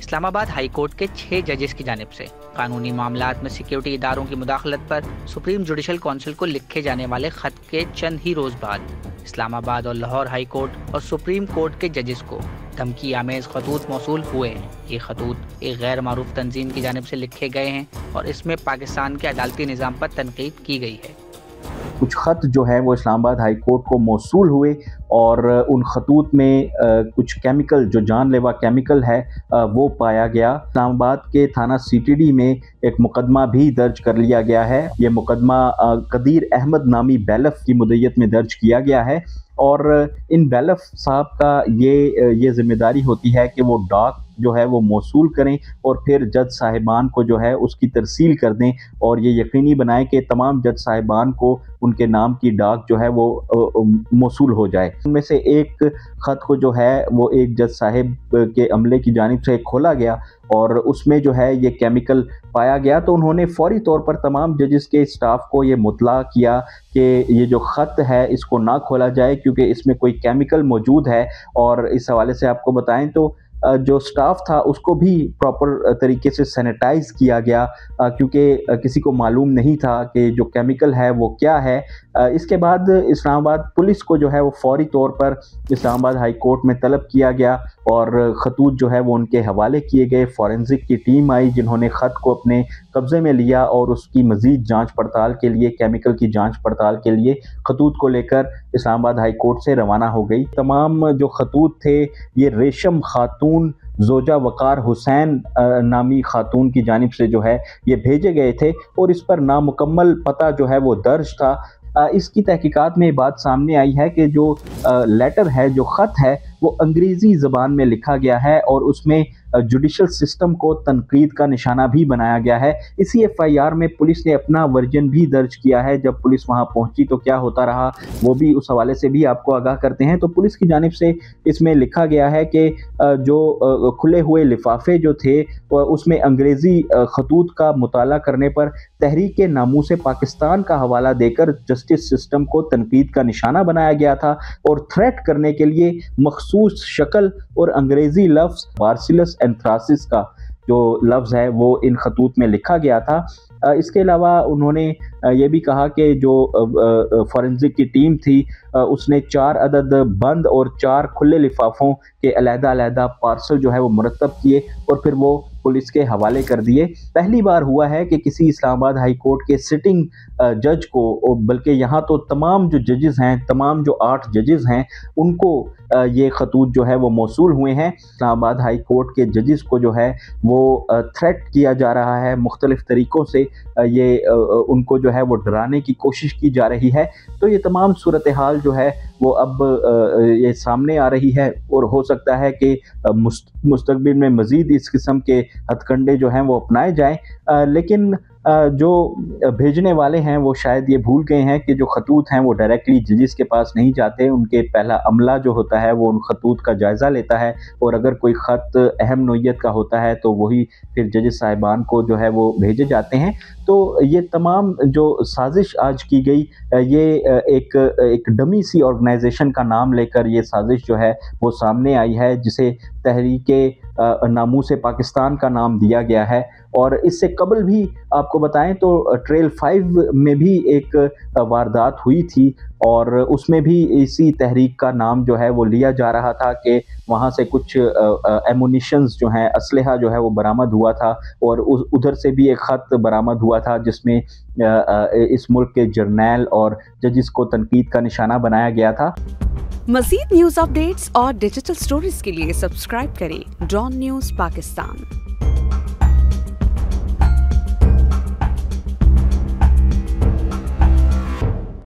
Islamabad high court के 6 जजेस की जानिब से कानूनी मामलात में सिक्योरिटी इदारों की मुदाखलत पर सुप्रीम जुडिशल काउंसिल को लिखे जाने वाले खत के चंद ही रोज बाद इस्लामाबाद और लाहौर हाई कोर्ट और सुप्रीम कोर्ट के जजेस को धमकी आमेज खतूत मौसूल हुए हैं। ये खतूत एक गैर मारूफ तंजीम की जानिब से लिखे गए हैं और इसमें पाकिस्तान के अदालती निज़ाम पर तनकीद की गई है। कुछ ख़त जो है वो इस्लामाबाद हाई कोर्ट को मौसूल हुए और उन खतूत में कुछ केमिकल जो जानलेवा केमिकल है वो पाया गया। इस्लामाबाद के थाना CTD में एक मुकदमा भी दर्ज कर लिया गया है। ये मुकदमा कदीर अहमद नामी बैलफ की मुद्दत में दर्ज किया गया है और इन बैलफ साहब का ये जिम्मेदारी होती है कि वो डाक जो है वो मौसूल करें और फिर जज साहिबान को जो है उसकी तरसील कर दें और ये यकीनी बनाएं कि तमाम जज साहिबान को उनके नाम की डाक जो है वो मौसूल हो जाए। उनमें से एक ख़त को जो है वो एक जज साहिब के अमले की जानिब से खोला गया और उसमें जो है ये केमिकल पाया गया, तो उन्होंने फौरी तौर पर तमाम जजेस के स्टाफ को ये मुतला किया कि ये जो ख़त है इसको ना खोला जाए क्योंकि इसमें कोई केमिकल मौजूद है। और इस हवाले से आपको बताएं तो जो स्टाफ था उसको भी प्रॉपर तरीके से सैनिटाइज़ किया गया क्योंकि किसी को मालूम नहीं था कि जो केमिकल है वो क्या है। इसके बाद इस्लामाबाद पुलिस को जो है वो फौरी तौर पर इस्लामाबाद हाई कोर्ट में तलब किया गया और खतूत जो है वो उनके हवाले किए गए। फॉरेंसिक की टीम आई जिन्होंने ख़त को अपने कब्ज़े में लिया और उसकी मज़ीद जांच पड़ताल के लिए, केमिकल की जांच पड़ताल के लिए खतूत को लेकर इस्लामाबाद हाई कोर्ट से रवाना हो गई। तमाम जो खतूत थे ये रेशम खातून जोजा वकार हुसैन नामी खातून की जानिब से जो है ये भेजे गए थे और इस पर नामुकम्मल पता जो है वो दर्ज था। इसकी तहकीकात में बात सामने आई है कि जो लेटर है, जो ख़त है वो अंग्रेज़ी ज़बान में लिखा गया है और उसमें जुडिशल सिस्टम को तनकीद का निशाना भी बनाया गया है। इसी FIR में पुलिस ने अपना वर्जन भी दर्ज किया है। जब पुलिस वहां पहुंची तो क्या होता रहा वो भी उस हवाले से भी आपको आगाह करते हैं। तो पुलिस की जानिब से इसमें लिखा गया है कि जो खुले हुए लिफाफे जो थे उसमें अंग्रेज़ी खतूत का मुताला करने पर तहरीक नामूस पाकिस्तान का हवाला देकर जस्टिस सिस्टम को तनकीद का निशाना बनाया गया था और थ्रेट करने के लिए मखसूस शक्ल और अंग्रेज़ी लफ्ज़ बार्सिलस एंथ्रासिस का जो लफ्ज़ है वो इन खतूत में लिखा गया था। इसके अलावा उन्होंने ये भी कहा कि जो फॉरेंसिक की टीम थी उसने 4 अदद बंद और 4 खुले लिफाफों के अलहदा पार्सल जो है वो मुरतब किए और फिर वो पुलिस के हवाले कर दिए। पहली बार हुआ है कि किसी इस्लामाबाद हाई कोर्ट के सिटिंग जज को, बल्कि यहाँ तो तमाम जो जजेस हैं, तमाम जो 8 जजेस हैं उनको ये खतूत जो है वो मौसूल हुए हैं। इस्लामाबाद हाई कोर्ट के जजेस को जो है वो थ्रेट किया जा रहा है, मुख्तलिफ तरीक़ों से ये उनको जो है वो डराने की कोशिश की जा रही है। तो ये तमाम सूरत हाल जो है वो अब ये सामने आ रही है और हो सकता है कि मुस्तकबिल में मज़ीद इस किस्म के हथकंडे जो हैं वो अपनाए जाएं। लेकिन जो भेजने वाले हैं वो शायद ये भूल गए हैं कि जो खतूत हैं वो डायरेक्टली जजेस के पास नहीं जाते। उनके पहला अमला जो होता है वो उन खतूत का जायज़ा लेता है और अगर कोई ख़त अहम नोयत का होता है तो वही फिर जजेस साहिबान को जो है वो भेजे जाते हैं। तो ये तमाम जो साजिश आज की गई ये एक डमी सी ऑर्गेनाइजेशन का नाम लेकर ये साजिश जो है वो सामने आई है जिसे तहरीके नामूस पाकिस्तान का नाम दिया गया है। और इससे कबल भी आपको बताएं तो ट्रेल 5 में भी एक वारदात हुई थी और उसमें भी इसी तहरीक का नाम जो है वो लिया जा रहा था कि वहाँ से कुछ एमुनिशंस जो हैं, असलहा जो है वो बरामद हुआ था और उधर से भी एक ख़त बरामद हुआ था जिसमें इस मुल्क के जर्नैल और जजेस को तनकीद का निशाना बनाया गया था। मज़ीद न्यूज़ अपडेट्स और डिजिटल स्टोरीज के लिए सब्सक्राइब करें डॉन न्यूज़ पाकिस्तान।